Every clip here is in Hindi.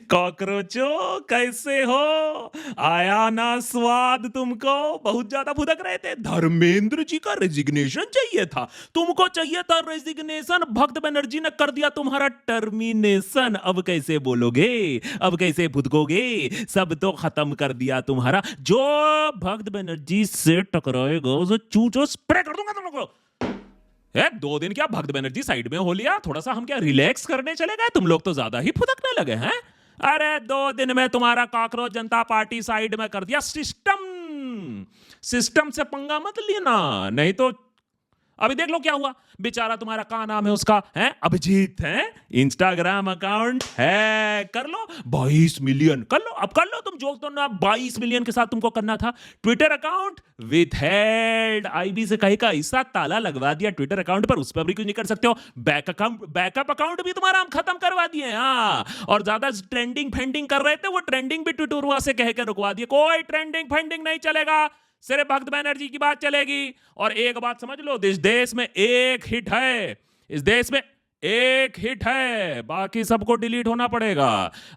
कॉकरोचो कैसे हो? आया ना स्वाद तुमको? बहुत ज्यादा भुदक रहे थे। धर्मेंद्र जी का रेजिग्नेशन चाहिए था। तुमको चाहिए था रेजिग्नेशन, भक्त बनर्जी ने कर दिया तुम्हारा टर्मिनेशन। अब कैसे बोलोगे? अब कैसे भुदकोगे? सब तो खत्म कर दिया तुम्हारा। जो भक्त बनर्जी से टकराएगा उसे चूचो स्प्रे कर दूंगा तुम लोग को। 2 दिन क्या भक्त बनर्जी साइड में हो लिया? थोड़ा सा हम क्या रिलैक्स करने चले गए? तुम लोग तो ज्यादा ही फुदकने लगे हैं। अरे 2 दिन में तुम्हारा कॉकरोच जनता पार्टी साइड में कर दिया। सिस्टम सिस्टम से पंगा मत लेना, नहीं तो अभी देख लो क्या हुआ। बेचारा तुम्हारा क्या नाम है उसका, है अभिजीत, है इंस्टाग्राम अकाउंट है कर लो 22 मिलियन कर लो। अब कर लो तुम जो तो ना 22 मिलियन के साथ तुमको करना था। Twitter account with head IB से कहीं का ऐसा ताला लगवा दिया ट्विटर अकाउंट पर, उस पर भी कुछ नहीं कर सकते हो। बैकअप अकाउंट भी तुम्हारा हम खत्म करवा दिए। हाँ, और ज्यादा ट्रेंडिंग फेंडिंग कर रहे थे, वो ट्रेंडिंग भी ट्विटर से कह के रुकवा दिए। कोई ट्रेंडिंग फेंडिंग नहीं चलेगा, सिर्फ भक्त बनर्जी की बात चलेगी। और एक बात समझ लो, इस देश में एक हिट है, इस देश में एक हिट है, बाकी सबको डिलीट होना पड़ेगा।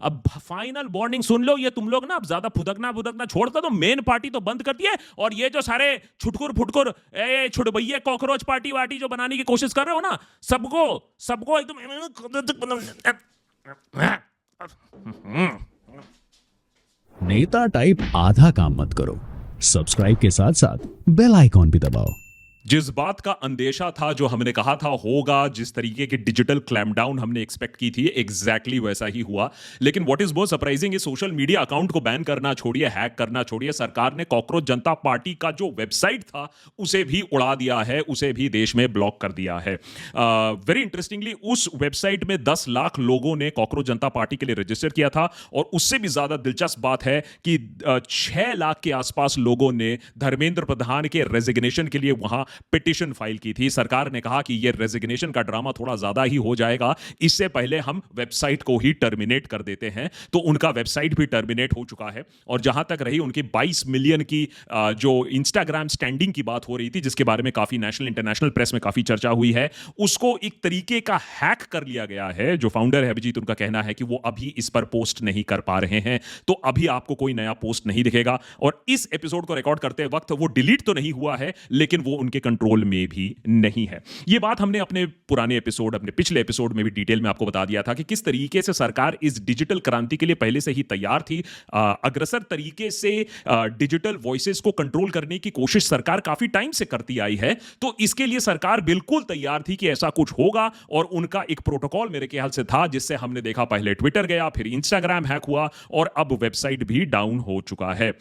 अब फाइनल वार्निंग सुन लो, ये तुम लोग ना अब ज्यादा फुदकना छोड़कर तो मेन पार्टी तो बंद कर दिए, और ये जो सारे छुटकुर फुटकुर छुड़बैये कॉकरोच पार्टी वाटी जो बनाने की कोशिश कर रहे हो ना, सबको सबको एकदम नेता टाइप आधा काम मत करो, सब्सक्राइब के साथ साथ बेल आइकॉन भी दबाओ। जिस बात का अंदेशा था, जो हमने कहा था होगा, जिस तरीके की डिजिटल क्लैम्पडाउन हमने एक्सपेक्ट की थी, एग्जैक्टली वैसा ही हुआ। लेकिन व्हाट इज मोर सरप्राइजिंग है, सोशल मीडिया अकाउंट को बैन करना छोड़िए, हैक करना छोड़िए, सरकार ने कॉकरोच जनता पार्टी का जो वेबसाइट था उसे भी उड़ा दिया है, उसे भी देश में ब्लॉक कर दिया है। वेरी इंटरेस्टिंगली उस वेबसाइट में 10 लाख लोगों ने कॉकरोच जनता पार्टी के लिए रजिस्टर किया था, और उससे भी ज्यादा दिलचस्प बात है कि 6 लाख के आसपास लोगों ने धर्मेंद्र प्रधान के रेजिग्नेशन के लिए वहां पिटीशन फाइल की थी। सरकार ने कहा कि यह रेजिग्नेशन का ड्रामा थोड़ा ज्यादा ही हो जाएगा, इससे पहले हम वेबसाइट को ही टर्मिनेट कर देते हैं। तो उनका वेबसाइट भी टर्मिनेट हो चुका है। और जहां तक रही उनकी 22 मिलियन की जो इंस्टाग्राम स्टैंडिंग की बात हो रही थी, जिसके बारे में काफी नेशनल इंटरनेशनल प्रेस में काफी चर्चा हुई है, उसको एक तरीके का हैक कर लिया गया है। जो फाउंडर है अभिजीत, उनका कहना है कि वो अभी इस पर पोस्ट नहीं कर पा रहे हैं, तो अभी आपको कोई नया पोस्ट नहीं दिखेगा। और इस एपिसोड को रिकॉर्ड करते वक्त वो डिलीट तो नहीं हुआ है, लेकिन वो उनके कंट्रोल में भी नहीं है। यह बात हमने अपने पुराने एपिसोड, अपने पिछले एपिसोड में भी डिटेल में आपको बता दिया था कि किस तरीके से सरकार इस डिजिटल क्रांति के लिए पहले से ही तैयार थी। अग्रसर तरीके से डिजिटल वॉइसेस को कंट्रोल करने की कोशिश सरकार काफी टाइम से करती आई है। तो इसके लिए सरकार बिल्कुल तैयार थी कि ऐसा कुछ होगा, और उनका एक प्रोटोकॉल मेरे ख्याल से था, जिससे हमने देखा पहले ट्विटर गया, फिर इंस्टाग्राम हैक हुआ, और अब वेबसाइट भी डाउन हो चुका है।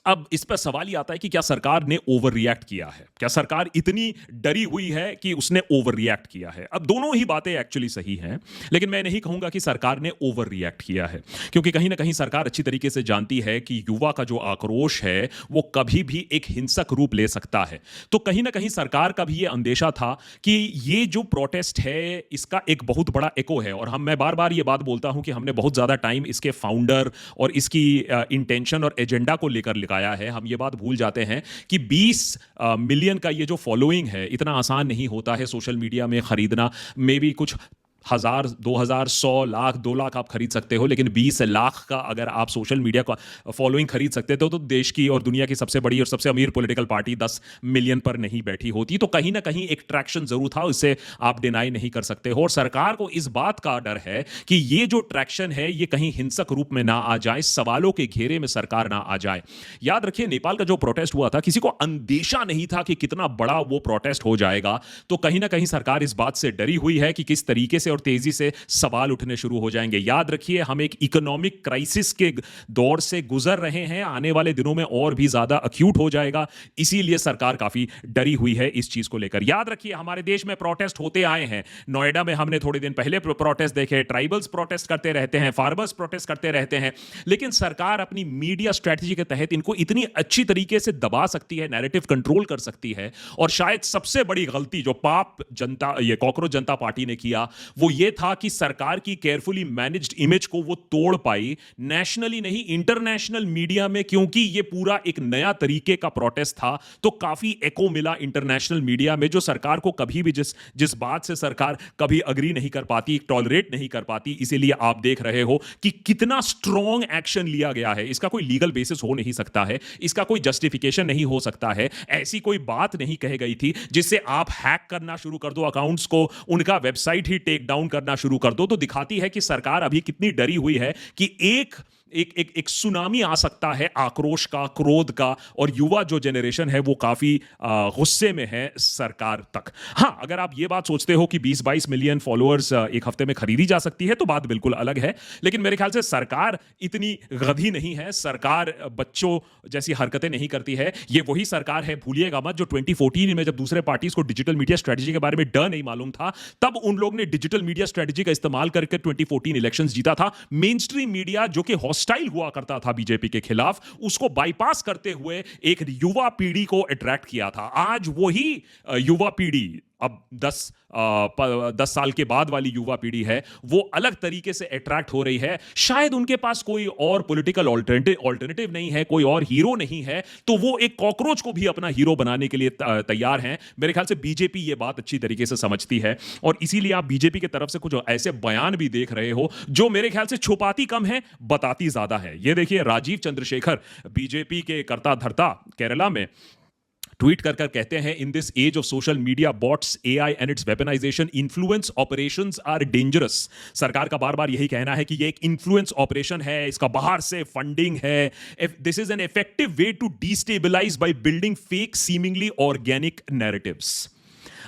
अब इस पर सवाल ही आता है कि क्या सरकार ने ओवर रिएक्ट किया है? क्या सरकार इतनी डरी हुई है कि उसने ओवर रिएक्ट किया है? अब दोनों ही बातें एक्चुअली सही हैं, लेकिन मैं नहीं कहूंगा कि सरकार ने ओवर रिएक्ट किया है, क्योंकि कहीं ना कहीं सरकार अच्छी तरीके से जानती है कि युवा का जो आक्रोश है वो कभी भी एक हिंसक रूप ले सकता है। तो कहीं ना कहीं सरकार का भी ये अंदेशा था कि ये जो प्रोटेस्ट है इसका एक बहुत बड़ा एको है। और मैं बार बार ये बात बोलता हूं कि हमने बहुत ज्यादा टाइम इसके फाउंडर और इसकी इंटेंशन और एजेंडा को लेकर आया है। हम ये बात भूल जाते हैं कि 20 मिलियन का ये जो फॉलोइंग है, इतना आसान नहीं होता है सोशल मीडिया में खरीदना। मे बी कुछ 1000, 2000, 100, लाख, 2 लाख आप खरीद सकते हो, लेकिन 20 लाख का अगर आप सोशल मीडिया का फॉलोइंग खरीद सकते थे, तो देश की और दुनिया की सबसे बड़ी और सबसे अमीर पॉलिटिकल पार्टी 10 मिलियन पर नहीं बैठी होती। तो कहीं ना कहीं एक ट्रैक्शन जरूर था, इससे आप डिनाई नहीं कर सकते हो। और सरकार को इस बात का डर है कि ये जो ट्रैक्शन है ये कहीं हिंसक रूप में ना आ जाए, सवालों के घेरे में सरकार ना आ जाए। याद रखिए, नेपाल का जो प्रोटेस्ट हुआ था, किसी को अंदेशा नहीं था कि कितना बड़ा वो प्रोटेस्ट हो जाएगा। तो कहीं ना कहीं सरकार इस बात से डरी हुई है कि किस तरीके से और तेजी से सवाल उठने शुरू हो जाएंगे। याद रखिए, हम एक इकोनॉमिक क्राइसिस के दौर से गुजर रहे हैं, आने वाले दिनों में और भी ज्यादा अक्यूट हो जाएगा। इसीलिए सरकार काफी डरी हुई है इस चीज को लेकर। याद रखिए, हमारे देश में प्रोटेस्ट होते आए हैं। नोएडा में हमने थोड़े दिन पहले प्रोटेस्ट देखे, ट्राइबल्स प्रोटेस्ट करते रहते हैं, फार्मर्स प्रोटेस्ट करते रहते हैं, लेकिन सरकार अपनी मीडिया स्ट्रेटजी के तहत इनको इतनी अच्छी तरीके से दबा सकती है, नैरेटिव कंट्रोल कर सकती है। और शायद सबसे बड़ी गलती जो पाप जनता, ये कॉकरोच जनता पार्टी ने किया, वो ये था कि सरकार की केयरफुली मैनेज्ड इमेज को वो तोड़ पाई, नेशनली नहीं इंटरनेशनल मीडिया में, क्योंकि ये पूरा एक नया तरीके का प्रोटेस्ट था, तो काफी एको मिला इंटरनेशनल मीडिया में, जो सरकार को कभी भी जिस जिस बात से सरकार कभी अग्री नहीं कर पाती, टॉलरेट नहीं कर पाती, इसीलिए आप देख रहे हो कि कितना स्ट्रॉन्ग एक्शन लिया गया है। इसका कोई लीगल बेसिस हो नहीं सकता है, इसका कोई जस्टिफिकेशन नहीं हो सकता है, ऐसी कोई बात नहीं कही गई थी जिससे आप हैक करना शुरू कर दो अकाउंट्स को, उनका वेबसाइट ही टेक डाउन करना शुरू कर दो। तो दिखाती है कि सरकार अभी कितनी डरी हुई है कि एक सुनामी आ सकता है आक्रोश का, क्रोध का, और युवा जो जनरेशन है वो काफी गुस्से में है सरकार तक। हां, अगर आप ये बात सोचते हो कि 20-22 मिलियन फॉलोअर्स एक हफ्ते में खरीदी जा सकती है तो बात बिल्कुल अलग है, लेकिन मेरे ख्याल से सरकार इतनी गधी नहीं है, सरकार बच्चों जैसी हरकतें नहीं करती है। ये वही सरकार है, भूलिएगा मत, जो 2014 में जब दूसरे पार्टीज को डिजिटल मीडिया स्ट्रेटजी के बारे में डर नहीं मालूम था, तब उन लोग ने डिजिटल मीडिया स्ट्रेटजी का इस्तेमाल करके 2014 इलेक्शंस जीता था। मेन स्ट्रीम मीडिया जो कि हॉस्टाइल हुआ करता था बीजेपी के खिलाफ, उसको बाईपास करते हुए एक युवा पीढ़ी को अट्रैक्ट किया था। आज वही युवा पीढ़ी, अब 10 साल के बाद वाली युवा पीढ़ी है, वो अलग तरीके से अट्रैक्ट हो रही है। शायद उनके पास कोई और पॉलिटिकल ऑल्टरनेटिव नहीं है, कोई और हीरो नहीं है, तो वो एक कॉकरोच को भी अपना हीरो बनाने के लिए तैयार हैं। मेरे ख्याल से बीजेपी ये बात अच्छी तरीके से समझती है, और इसीलिए आप बीजेपी की तरफ से कुछ ऐसे बयान भी देख रहे हो जो मेरे ख्याल से छुपाती कम है, बताती ज्यादा है। ये देखिए, राजीव चंद्रशेखर बीजेपी के कर्ता धर्ता केरला में ट्वीट कर कर कहते हैं, in this age of social media bots, AI and its weaponisation, influence operations are dangerous. सरकार का बार बार यही कहना है कि ये एक इन्फ्लुएंस ऑपरेशन है, इसका बाहर से फंडिंग है। This is an effective way to destabilise by building fake seemingly organic narratives.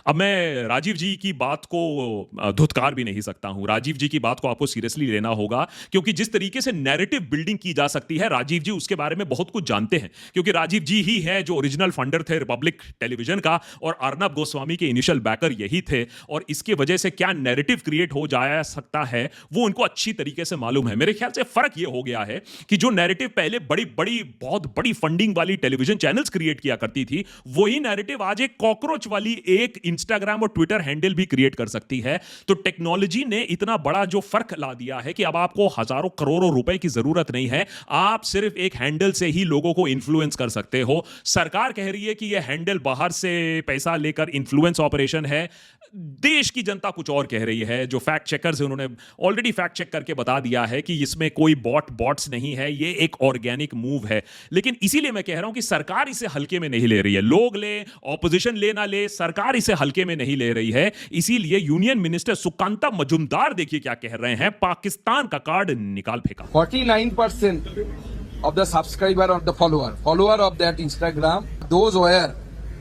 अब मैं राजीव जी की बात को धुतकार भी नहीं सकता हूं, राजीव जी की बात को आपको सीरियसली लेना होगा, क्योंकि जिस तरीके से नैरेटिव बिल्डिंग की जा सकती है, राजीव जी उसके बारे में बहुत कुछ जानते हैं, क्योंकि राजीव जी ही है जो ओरिजिनल फंडर थे रिपब्लिक टेलीविजन का, और अर्नब गोस्वामी के इनिशियल बैकर यही थे, और इसके वजह से क्या नैरेटिव क्रिएट हो जा सकता है वो उनको अच्छी तरीके से मालूम है। मेरे ख्याल से फर्क ये हो गया है कि जो नैरेटिव पहले बहुत बड़ी फंडिंग वाली टेलीविजन चैनल्स क्रिएट किया करती थी, वही नैरेटिव आज एक कॉकरोच वाली एक इंस्टाग्राम और ट्विटर हैंडल भी क्रिएट कर सकती है। तो टेक्नोलॉजी ने इतना बड़ा जो फर्क ला दिया है कि अब आपको हजारों करोड़ों रुपए की जरूरत नहीं है, आप सिर्फ एक हैंडल से ही लोगों को इन्फ्लुएंस कर सकते हो। सरकार कह रही है कि यह हैंडल बाहर से पैसा लेकर इन्फ्लुएंस ऑपरेशन है, देश की जनता कुछ और कह रही है। जो फैक्ट चेकर्स हैं उन्होंने ऑलरेडी फैक्ट चेक करके बता दिया है कि इसमें कोई बॉट्स नहीं है, ये एक ऑर्गेनिक मूव है। लेकिन इसीलिए मैं कह रहा हूं कि सरकार इसे हल्के में नहीं ले रही है। लोग ले, ऑपोजिशन ले ना ले, सरकार इसे हल्के में नहीं ले रही है। इसीलिए यूनियन मिनिस्टर सुकांता मजुमदार देखिए क्या कह रहे हैं, पाकिस्तान का कार्ड निकाल फेंका। 49% of the subscriber or the follower of that Instagram, those were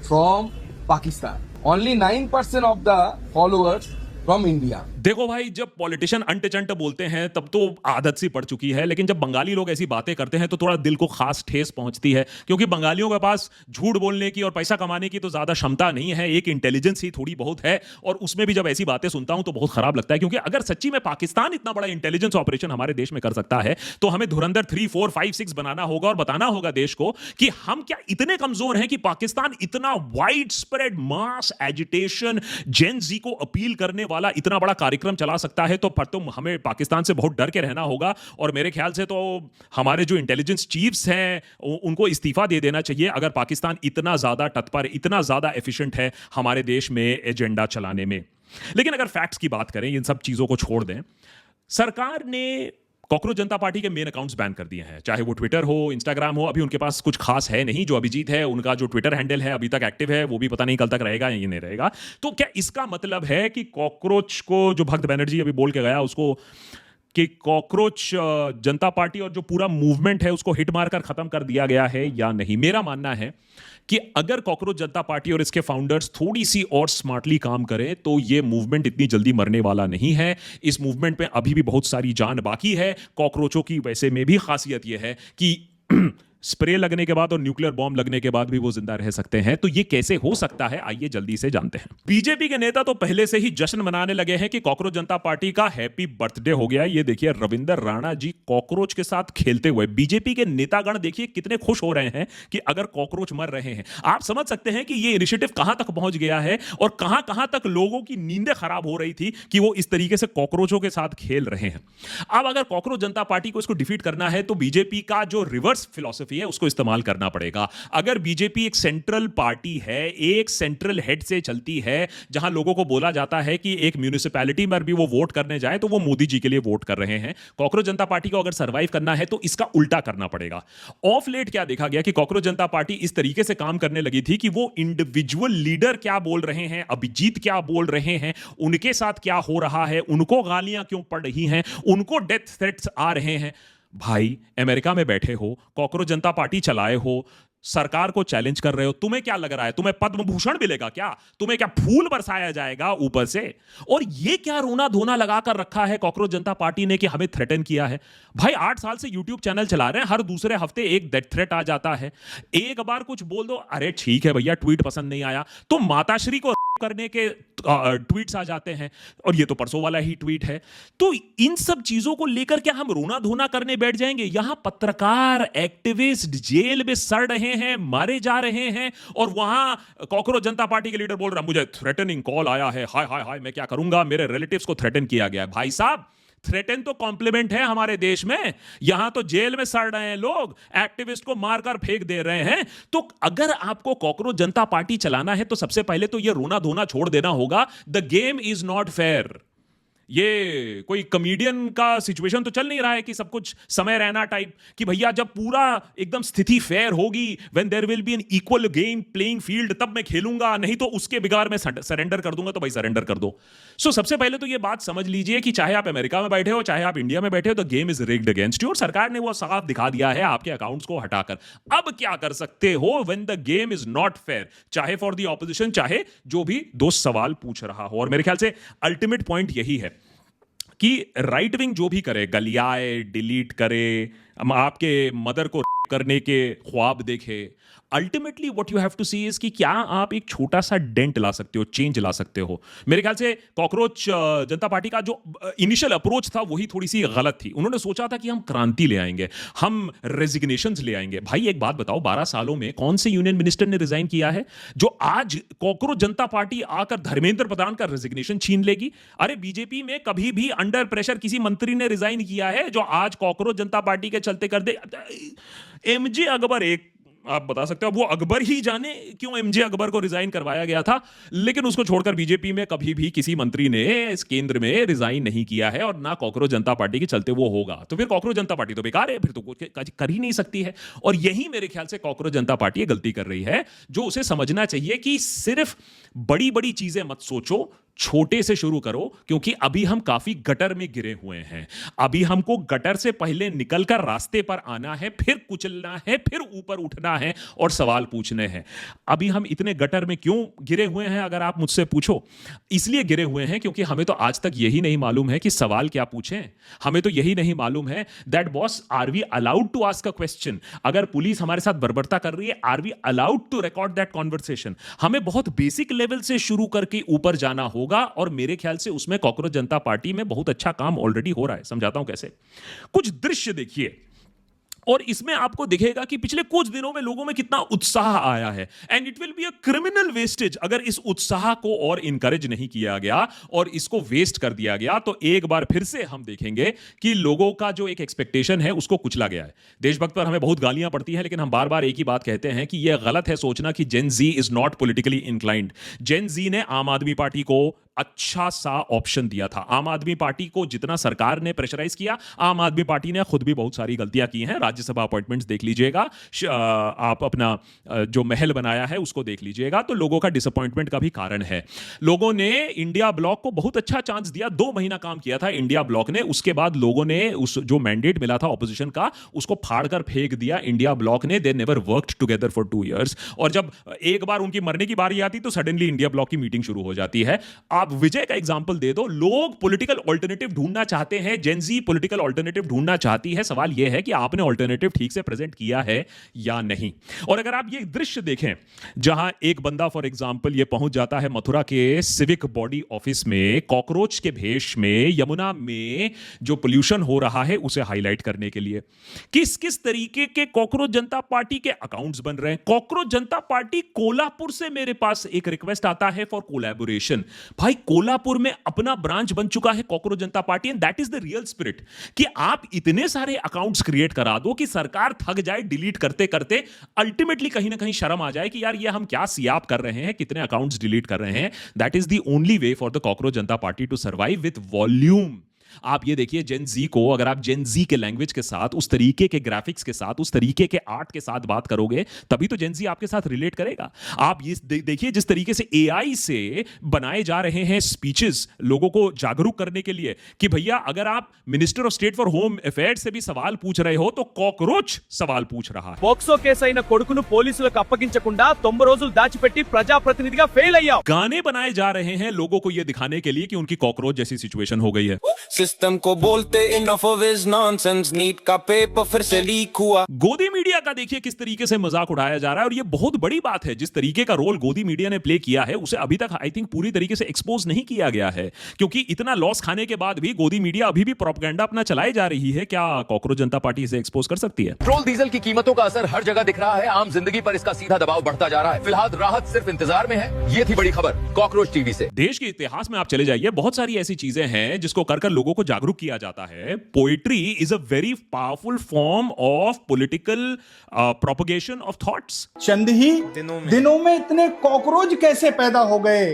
from Pakistan. Only 9% of the followers from India. देखो भाई, जब पॉलिटिशियन अंट चंट बोलते हैं तब तो आदत सी पड़ चुकी है, लेकिन जब बंगाली लोग ऐसी बातें करते हैं तो थोड़ा दिल को खास ठेस पहुंचती है, क्योंकि बंगालियों के पास झूठ बोलने की और पैसा कमाने की तो ज्यादा क्षमता नहीं है, एक इंटेलिजेंस ही थोड़ी बहुत है। और उसमें भी जब ऐसी बातें सुनता हूं तो बहुत खराब लगता है, क्योंकि अगर सच्ची में पाकिस्तान इतना बड़ा इंटेलिजेंस ऑपरेशन हमारे देश में कर सकता है तो हमें धुरंधर 3, 4, 5, 6 बनाना होगा और बताना होगा देश को कि हम क्या इतने कमजोर हैं कि पाकिस्तान इतना वाइड स्प्रेड मास एजिटेशन, जेन जी को अपील करने वाला इतना बड़ा कार्यक्रम चला सकता है। तो पर तो हमें पाकिस्तान से बहुत डर के रहना होगा, और मेरे ख्याल से तो हमारे जो इंटेलिजेंस चीफ्स हैं उनको इस्तीफा दे देना चाहिए, अगर पाकिस्तान इतना ज्यादा तत्पर, इतना ज्यादा एफिशिएंट है हमारे देश में एजेंडा चलाने में। लेकिन अगर फैक्ट्स की बात करें, इन सब चीजों को छोड़ दें, सरकार ने कॉकरोच जनता पार्टी के मेन अकाउंट्स बैन कर दिए हैं, चाहे वो ट्विटर हो, इंस्टाग्राम हो। अभी उनके पास कुछ खास है नहीं। जो अभिजीत है, उनका जो ट्विटर हैंडल है अभी तक एक्टिव है, वो भी पता नहीं कल तक रहेगा या नहीं रहेगा। तो क्या इसका मतलब है कि कॉकरोच को, जो भक्त बनर्जी अभी बोल के गया उसको, कि कॉकरोच जनता पार्टी और जो पूरा मूवमेंट है उसको हिट मारकर खत्म कर दिया गया है या नहीं? मेरा मानना है कि अगर कॉकरोच जनता पार्टी और इसके फाउंडर्स थोड़ी सी और स्मार्टली काम करें तो ये मूवमेंट इतनी जल्दी मरने वाला नहीं है। इस मूवमेंट में अभी भी बहुत सारी जान बाकी है। कॉकरोचों की वैसे में भी खासियत यह है कि स्प्रे लगने के बाद और न्यूक्लियर बॉम्ब लगने के बाद भी वो जिंदा रह सकते हैं। तो ये कैसे हो सकता है, आइए जल्दी से जानते हैं। बीजेपी के नेता तो पहले से ही जश्न मनाने लगे हैं कि कॉकरोच जनता पार्टी का हैप्पी बर्थडे हो गया। ये देखिए रविंदर राणा जी कॉकरोच के साथ खेलते हुए। बीजेपी के नेतागण देखिए कितने खुश हो रहे हैं कि अगर कॉकरोच मर रहे हैं। आप समझ सकते हैं कि ये इनिशिएटिव कहां तक पहुंच गया है और कहां कहां तक लोगों की नींदें खराब हो रही थी कि वो इस तरीके से कॉकरोचों के साथ खेल रहे हैं। अब अगर कॉकरोच जनता पार्टी को इसको डिफीट करना है तो बीजेपी का जो रिवर्स फिलॉसफी है उसको इस्तेमाल करना पड़ेगा। अगर बीजेपी एक सेंट्रल पार्टी है, एक सेंट्रल हेड से चलती है, जहां लोगों को बोला जाता है कि एक म्यूनिसिपैलिटी में भी वो वोट करने जाए तो वो मोदी जी के लिए वोट कर रहे हैं। कॉकरोच जनता पार्टी को अगर सर्वाइव करना है तो इसका उल्टा करना पड़ेगा। ऑफ लेट क्या देखा गया कि कॉकरोच जनता पार्टी इस तरीके से काम करने लगी थी कि वो इंडिविजुअल लीडर क्या बोल रहे हैं, अभिजीत क्या बोल रहे हैं, उनके साथ क्या हो रहा है, उनको गालियां क्यों पड़ रही हैं, उनको डेथ थ्रेट्स आ रहे हैं। भाई अमेरिका में बैठे हो, कॉकरोच जनता पार्टी चलाए हो, सरकार को चैलेंज कर रहे हो, तुम्हें क्या लग रहा है तुम्हें पद्म भूषण मिलेगा क्या? तुम्हें क्या फूल बरसाया जाएगा ऊपर से? और ये क्या रोना धोना लगाकर रखा है कॉकरोच जनता पार्टी ने कि हमें थ्रेटन किया है? भाई 8 साल से यूट्यूब चैनल चला रहे हैं, हर दूसरे हफ्ते एक डेथ थ्रेट आ जाता है। एक बार कुछ बोल दो, अरे ठीक है भैया ट्वीट पसंद नहीं आया, तो माताश्री को करने के ट्वीट्स आ जाते हैं, और ये तो परसों वाला ही ट्वीट है। तो इन सब चीजों को लेकर क्या हम रोना धोना करने बैठ जाएंगे? यहां पत्रकार एक्टिविस्ट जेल में सड़ रहे हैं, मारे जा रहे हैं, और वहां कॉकरोच जनता पार्टी के लीडर बोल रहा मुझे थ्रेटनिंग कॉल आया है, हाय हाय हाय मैं क्या करूंगा, मेरे रिलेटिव्स को थ्रेटन किया गया है। भाई साहब थ्रेटन तो कॉम्प्लीमेंट है हमारे देश में, यहां तो जेल में सड़ रहे हैं लोग, एक्टिविस्ट को मारकर फेंक दे रहे हैं। तो अगर आपको कॉकरोच जनता पार्टी चलाना है तो सबसे पहले तो यह रोना धोना छोड़ देना होगा। The game is not fair. ये कोई कॉमेडियन का सिचुएशन तो चल नहीं रहा है कि सब कुछ समय रहना टाइप, कि भैया जब पूरा एकदम स्थिति फेयर होगी, when there will be an equal game playing field, तब मैं खेलूंगा, नहीं तो उसके बिगाड़ में सरेंडर कर दूंगा। तो भाई सरेंडर कर दो। सो सबसे पहले तो ये बात समझ लीजिए कि चाहे आप अमेरिका में बैठे हो, चाहे आप इंडिया में बैठे हो, the game is rigged against you, और सरकार ने वो साफ दिखा दिया है आपके अकाउंट्स को हटाकर। अब क्या कर सकते हो when the game is not fair, चाहे फॉर द ऑपोजिशन, चाहे जो भी दोस्त सवाल पूछ रहा हो। और मेरे ख्याल से अल्टीमेट पॉइंट यही है कि राइट विंग जो भी करे, गलियाए, डिलीट करे, आपके मदर को करने के ख्वाब देखे, ultimately what you have to see is कि क्या आप एक छोटा सा डेंट ला सकते हो, चेंज ला सकते हो। मेरे ख्याल से कॉकरोच जनता पार्टी का जो इनिशियल अप्रोच था वही थोड़ी सी गलत थी। उन्होंने सोचा था कि हम क्रांति ले आएंगे, हम रेजिग्नेशंस ले आएंगे। भाई एक बात बताओ, 12 सालों में कौन से यूनियन मिनिस्टर ने रिजाइन किया है जो आज कॉकरोच जनता पार्टी आकर धर्मेंद्र प्रधान का रेजिग्नेशन छीन लेगी? अरे बीजेपी में कभी भी अंडर प्रेशर किसी मंत्री ने रिजाइन किया है जो आज कॉकरोच जनता पार्टी के चलते कर दे? एमजे अकबर एक आप बता सकते हो, वो अकबर ही जाने क्यों एमजे अकबर को रिजाइन करवाया गया था, लेकिन उसको छोड़कर बीजेपी में कभी भी किसी मंत्री ने इस केंद्र में रिजाइन नहीं किया है, और ना कॉकरोच जनता पार्टी के चलते वो होगा। तो फिर कॉकरोच जनता पार्टी तो बेकार है, फिर तो कुछ कर ही नहीं सकती है। और यही मेरे ख्याल से कॉकरोच जनता पार्टी ये गलती कर रही है, जो उसे समझना चाहिए कि सिर्फ बड़ी बड़ी चीजें मत सोचो, छोटे से शुरू करो, क्योंकि अभी हम काफी गटर में गिरे हुए हैं। अभी हमको गटर से पहले निकलकर रास्ते पर आना है, फिर कुचलना है, फिर ऊपर उठना है और सवाल पूछने हैं। अभी हम इतने गटर में क्यों गिरे हुए हैं अगर आप मुझसे पूछो? इसलिए गिरे हुए हैं क्योंकि हमें तो आज तक यही नहीं मालूम है कि सवाल क्या पूछें। हमें तो यही नहीं मालूम है that boss are we allowed to ask a question. अगर पुलिस हमारे साथ बर्बरता कर रही है, are we allowed to record that conversation? हमें बहुत बेसिक लेवल से शुरू करके ऊपर जाना होगा, और मेरे ख्याल से उसमें कॉकरोच जनता पार्टी में बहुत अच्छा काम ऑलरेडी हो रहा है। समझाता हूं कैसे। कुछ दृश्य देखिए, और इसमें आपको दिखेगा कि पिछले कुछ दिनों में लोगों में कितना उत्साह आया है। And it will be a criminal wastage अगर इस उत्साह को और इंकरेज नहीं किया गया और इसको वेस्ट कर दिया गया, तो एक बार फिर से हम देखेंगे कि लोगों का जो एक एक्सपेक्टेशन है उसको कुचला गया है। देशभक्त पर हमें बहुत गालियां पड़ती हैं, लेकिन हम बार बार एक ही बात कहते हैं कि यह गलत है सोचना कि जेन जी इज नॉट पॉलिटिकली इंक्लाइंड। जेन जी ने आम आदमी पार्टी को अच्छा सा ऑप्शन दिया था। आम आदमी पार्टी को जितना सरकार ने प्रेशराइज किया, आम आदमी पार्टी ने खुद भी बहुत सारी गलतियां की हैं। राज्यसभा अपॉइंटमेंट्स देख लीजिएगा, आप अपना जो महल बनाया है उसको देख लीजिएगा, तो लोगों का डिसअपॉइंटमेंट का भी कारण है। लोगों ने इंडिया ब्लॉक को बहुत अच्छा चांस दिया, 2 महीना काम किया था इंडिया ब्लॉक ने, उसके बाद लोगों ने उस जो मैंडेट मिला था ऑपोजिशन का उसको फाड़कर फेंक दिया इंडिया ब्लॉक ने। They never worked together for 2 years, और जब एक बार उनकी मरने की बारी आती तो सडनली इंडिया ब्लॉक की मीटिंग शुरू हो जाती है। आप विजय का एग्जांपल दे दो। लोग पॉलिटिकल ऑल्टरनेटिव ढूंढना चाहते हैं, जेनजी पॉलिटिकल ऑल्टरनेटिव ढूंढना चाहती है। सवाल यह है कि आपने ऑल्टरनेटिव ठीक से प्रेजेंट किया है या नहीं। और अगर आप ये दृश्य देखें जहां एक बंदा फॉर एग्जांपल ये पहुंच जाता है मथुरा के सिविक बॉडी ऑफिस में कॉकरोच के भेष में, यमुना में जो पोल्यूशन हो रहा है उसे हाईलाइट करने के लिए, किस किस तरीके के कॉकरोच जनता पार्टी के अकाउंट्स बन रहे हैं। कॉकरोच जनता पार्टी कोल्हापुर से मेरे पास एक रिक्वेस्ट आता है फॉर कोलैबोरेशन। भाई कोल्हापुर में अपना ब्रांच बन चुका है cockroach Janata party, and that is the real spirit कि आप इतने सारे अकाउंट्स क्रिएट करा दो कि सरकार थक जाए डिलीट करते करते, अल्टीमेटली कहीं ना कहीं शर्म आ जाए कि यार ये हम क्या सियाप कर रहे हैं, कितने अकाउंट्स डिलीट कर रहे हैं। That is the only way for the cockroach Janata party to survive with volume. आप ये देखिए जेन जी को, अगर आप जेन जी के लैंग्वेज के साथ, उस तरीके के ग्राफिक्स के साथ, उस तरीके के आर्ट के साथ बात करोगे तभी तो जेन जी आपके साथ रिलेट करेगा। आप ये देखिए जिस तरीके से एआई से बनाए जा रहे हैं स्पीचेस लोगों को जागरूक करने के लिए कि भैया अगर आप minister of state for home affairs से भी सवाल पूछ रहे हो तो कॉकरोच सवाल पूछ रहा है। పోక్సో కేసు అయిన కొడుకును పోలీసులకు అప్పగించకుండా 90 రోజులు దాచిపెట్టి ప్రజాప్రతినిధిగా ఫెయిల్ అయ్యావు। गाने बनाए जा रहे हैं लोगों को यह दिखाने के लिए कि उनकी कॉकरोच जैसी सिचुएशन हो गई है। सिस्टम को बोलते enough of his nonsense, NEET का पेपर फिर से लीक हुआ। गोदी मीडिया का देखिए किस तरीके से मजाक उड़ाया जा रहा है, और यह बहुत बड़ी बात है। जिस तरीके का रोल गोदी मीडिया ने प्ले किया है उसे अभी तक आई थिंक पूरी तरीके से एक्सपोज नहीं किया गया है, क्योंकि इतना लॉस खाने के बाद भी गोदी मीडिया अभी भी प्रोपेगेंडा अपना चलाई जा रही है। क्या कॉकरोच जनता पार्टी इसे एक्सपोज कर सकती है? पेट्रोल डीजल की कीमतों का असर हर जगह दिख रहा है, आम जिंदगी पर इसका सीधा दबाव बढ़ता जा रहा है। फिलहाल राहत सिर्फ इंतजार में है। ये थी बड़ी खबर कॉकरोच टीवी से। देश के इतिहास में आप चले जाइए, बहुत सारी ऐसी चीजें हैं जिसको कर कर लोगों को जागरूक किया जाता है। Poetry is a very powerful form of political propagation of thoughts. चंद ही दिनों में इतने कॉकरोच कैसे पैदा हो गए?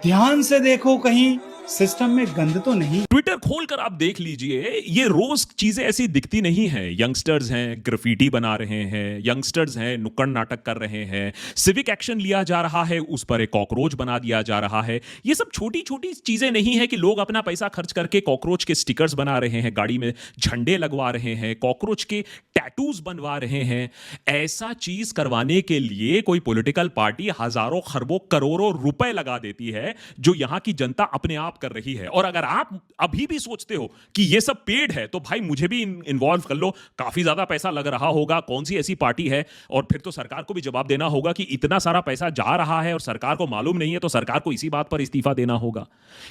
ध्यान से देखो कहीं सिस्टम में गंद तो नहीं। ट्विटर खोलकर आप देख लीजिए, ये रोज चीजें ऐसी दिखती नहीं हैं। यंगस्टर्स हैं ग्राफिटी बना रहे हैं, यंगस्टर्स हैं नुक्कड़ नाटक कर रहे हैं, सिविक एक्शन लिया जा रहा है, उस पर एक कॉकरोच बना दिया जा रहा है। ये सब छोटी छोटी चीजें नहीं है कि लोग अपना पैसा खर्च करके कॉकरोच के स्टिकर्स बना रहे हैं, गाड़ी में झंडे लगवा रहे हैं, कॉकरोच के टैटूज बनवा रहे हैं। ऐसा चीज करवाने के लिए कोई पॉलिटिकल पार्टी हजारों खरबों करोड़ों रुपए लगा देती है, जो यहां की जनता अपने आप कर रही है। और अगर आप अभी भी सोचते हो कि ये सब पेड है तो भाई मुझे भी इन्वॉल्व कर लो, काफी ज्यादा पैसा लग रहा होगा, कौन सी ऐसी पार्टी है, और फिर तो सरकार को भी जवाब देना होगा कि इतना सारा पैसा जा रहा है और सरकार को मालूम नहीं है, तो सरकार को इसी बात पर इस्तीफा देना होगा।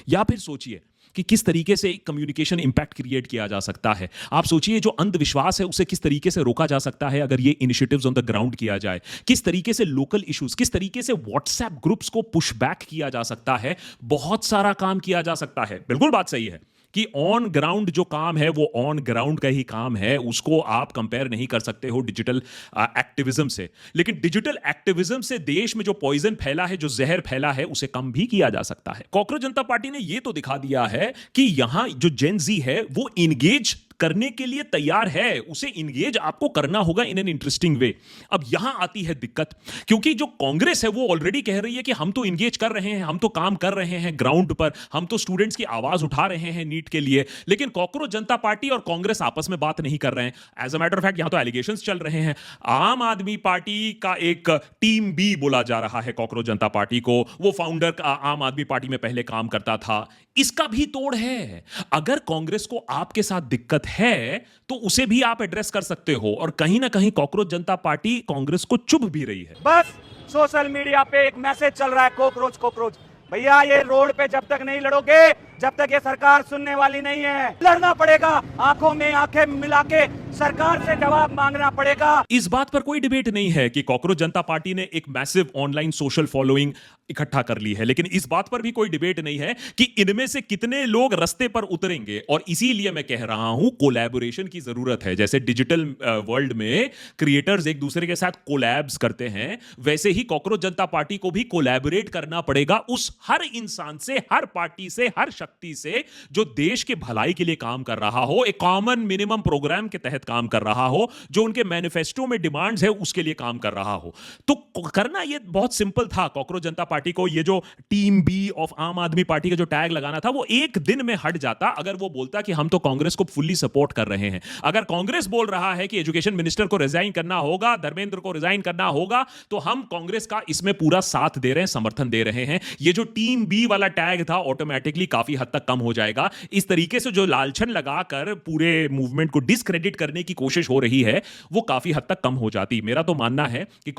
या फिर सोचिए कि किस तरीके से कम्युनिकेशन इंपैक्ट क्रिएट किया जा सकता है। आप सोचिए जो अंधविश्वास है उसे किस तरीके से रोका जा सकता है अगर ये इनिशिएटिव्स ऑन द ग्राउंड किया जाए। किस तरीके से लोकल इश्यूज, किस तरीके से व्हाट्सएप ग्रुप्स को पुश बैक किया जा सकता है। बहुत सारा काम किया जा सकता है। बिल्कुल बात सही है कि ऑन ग्राउंड जो काम है वो ऑन ग्राउंड का ही काम है, उसको आप कंपेयर नहीं कर सकते हो डिजिटल एक्टिविज्म से। लेकिन डिजिटल एक्टिविज्म से देश में जो पॉइजन फैला है, जो जहर फैला है, उसे कम भी किया जा सकता है। कॉकरोच जनता पार्टी ने यह तो दिखा दिया है कि यहां जो जेन जी है वो इंगेज करने के लिए तैयार है, उसे इंगेज आपको करना होगा इन एन इंटरेस्टिंग वे। अब यहां आती है दिक्कत, क्योंकि जो कांग्रेस है वो ऑलरेडी कह रही है कि हम तो इंगेज कर रहे हैं, हम तो काम कर रहे हैं ग्राउंड पर, हम तो स्टूडेंट्स की आवाज उठा रहे हैं नीट के लिए। लेकिन कॉकरोच जनता पार्टी और कांग्रेस आपस में बात नहीं कर रहे हैं। As a matter of fact यहां तो एलिगेशंस चल रहे हैं। आम आदमी पार्टी का एक टीम बी बोला जा रहा है कॉकरोच जनता पार्टी को, वो फाउंडर का आम आदमी पार्टी में पहले काम करता था। इसका भी तोड़ है। अगर कांग्रेस को आपके साथ दिक्कत है तो उसे भी आप एड्रेस कर सकते हो, और कहीं ना कहीं कॉकरोच जनता पार्टी कांग्रेस को चुभ भी रही है। बस सोशल मीडिया पे एक मैसेज चल रहा है, कॉकरोच कॉकरोच। भैया ये रोड पे जब तक नहीं लड़ोगे, जब तक ये सरकार सुनने वाली नहीं है, लड़ना पड़ेगा। आंखों में आंखें मिला के सरकार से जवाब मांगना पड़ेगा। इस बात पर कोई डिबेट नहीं है कि कॉकरोच जनता पार्टी ने एक मैसिव ऑनलाइन सोशल फॉलोइंग इकट्ठा कर ली है, लेकिन इस बात पर भी कोई डिबेट नहीं है कि इनमें से कितने लोग रास्ते पर उतरेंगे। और इसीलिए मैं कह रहा हूं कोलैबोरेशन की जरूरत है। जैसे डिजिटल वर्ल्ड में क्रिएटर्स एक दूसरे के साथ कोलैब्स करते हैं, वैसे ही कॉकरोच जनता पार्टी को भी कोलैबोरेट करना पड़ेगा उस हर इंसान से, हर पार्टी से, हर शक्ति से जो देश के भलाई के लिए काम कर रहा हो। एक कॉमन मिनिमम प्रोग्राम के तहत काम कर रहा हो, जो उनके मैनिफेस्टो में डिमांड्स है उसके लिए काम कर रहा हो। तो करना ये बहुत सिंपल था कॉकरोच जनता पार्टी को। ये जो टीम बी ऑफ आम आदमी पार्टी का जो टैग लगाना था वो एक दिन में हट जाता अगर वो बोलता कि हम तो कांग्रेस को फुल्ली सपोर्ट कर रहे हैं। अगर कांग्रेस बोल रहा है कि एजुकेशन मिनिस्टर को रिजाइन करना होगा, धर्मेंद्र को रिजाइन करना होगा, तो हम कांग्रेस का इसमें पूरा साथ दे रहे हैं, समर्थन दे रहे हैं। ये जो टीम बी वाला टैग था ऑटोमेटिकली काफी हद तक कम हो जाएगा। इस तरीके से जो लालछन लगाकर पूरे मूवमेंट को डिस्क्रेडिट करने की कोशिश हो रही है वो काफी हद तक कम हो जाती। मेरा तो मानना है कि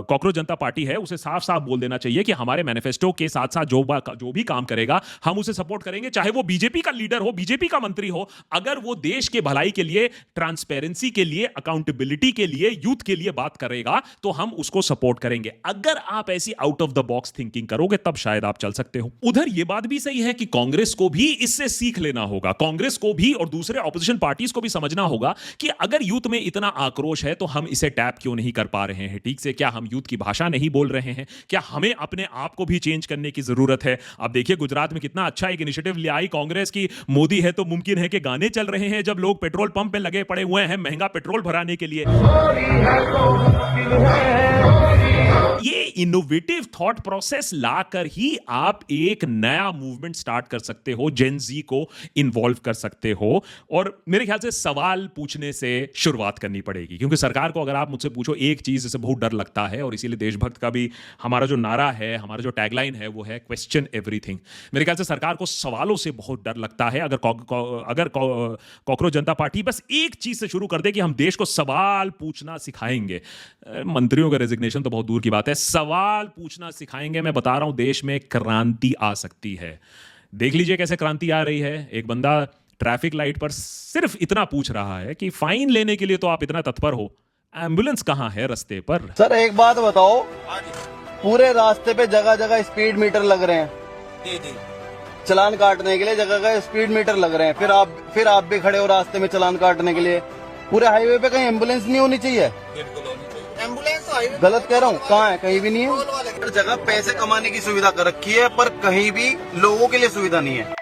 कॉकरोच जनता पार्टी है उसे साफ साफ बोल देना चाहिए कि हमारे मैनिफेस्टो के साथ साथ जो भी काम करेगा हम उसे सपोर्ट करेंगे, चाहे वो बीजेपी का लीडर हो, बीजेपी का मंत्री हो। अगर वो देश के भलाई के लिए, ट्रांसपेरेंसी के लिए, अकाउंटेबिलिटी के लिए, यूथ के लिए बात करेगा तो हम उसको सपोर्ट करेंगे। अगर आप ऐसी out of the box thinking करोगे तब शायद आप चल सकते हो। उधर ये बात भी सही है कि कांग्रेस को भी इससे सीख लेना होगा। कांग्रेस को भी और दूसरे ऑपोजिशन पार्टीज को भी समझना होगा कि अगर यूथ में इतना आक्रोश है तो हम इसे टैप क्यों नहीं कर पा रहे हैं ठीक से। क्या हम यूथ की भाषा नहीं बोल रहे हैं? क्या हमें अपने आप को भी चेंज करने की जरूरत है? अब देखिए गुजरात में कितना अच्छा एक इनिशिएटिव ले आई कांग्रेस की, मोदी है तो मुमकिन है कि गाने चल रहे हैं जब लोग पेट्रोल पंप पे लगे पड़े हुए हैं महंगा पेट्रोल भराने के लिए। ये इनोवेटिव थॉट प्रोसेस लाकर ही आप एक नया मूवमेंट स्टार्ट कर सकते हो, जेन जी को इन्वॉल्व कर सकते हो। और मेरे ख्याल से सवाल पूछने से शुरुआत करनी पड़ेगी, क्योंकि सरकार को अगर आप मुझसे पूछो एक चीज से बहुत डर लगता है, और इसीलिए देशभक्त का भी हमारा जो नारा है, हमारा जो टैगलाइन है वो है क्वेश्चन एवरीथिंग। मेरे ख्याल से सरकार को सवालों से बहुत डर लगता है। अगर कॉकरोच जनता पार्टी बस एक चीज से शुरू कर दे कि हम देश को सवाल पूछना सिखाएंगे, मंत्रियों का रेजिग्नेशन तो बहुत दूर की बात है, सवाल पूछना सिखाएंगे, मैं बता रहा हूं देश में क्रांति आ सकती है। देख लीजिए कैसे क्रांति आ रही है। एक बंदा ट्रैफिक लाइट पर सिर्फ इतना पूछ रहा है कि फाइन लेने के लिए तो आप इतना तत्पर हो, एम्बुलेंस कहां है रास्ते पर? सर एक बात बताओ, पूरे रास्ते पे जगह जगह स्पीड मीटर लग रहे हैं, चालान काटने के लिए जगह जगह स्पीड मीटर लग रहे हैं, फिर आप भी खड़े हो रास्ते में चालान काटने के लिए। पूरे हाईवे पे कहीं एम्बुलेंस नहीं होनी चाहिए? एम्बुलेंस गलत कह रहा हूँ? कहाँ है? कहीं भी नहीं है। हर जगह पैसे कमाने की सुविधा कर रखी है पर कहीं भी लोगों के लिए सुविधा नहीं है।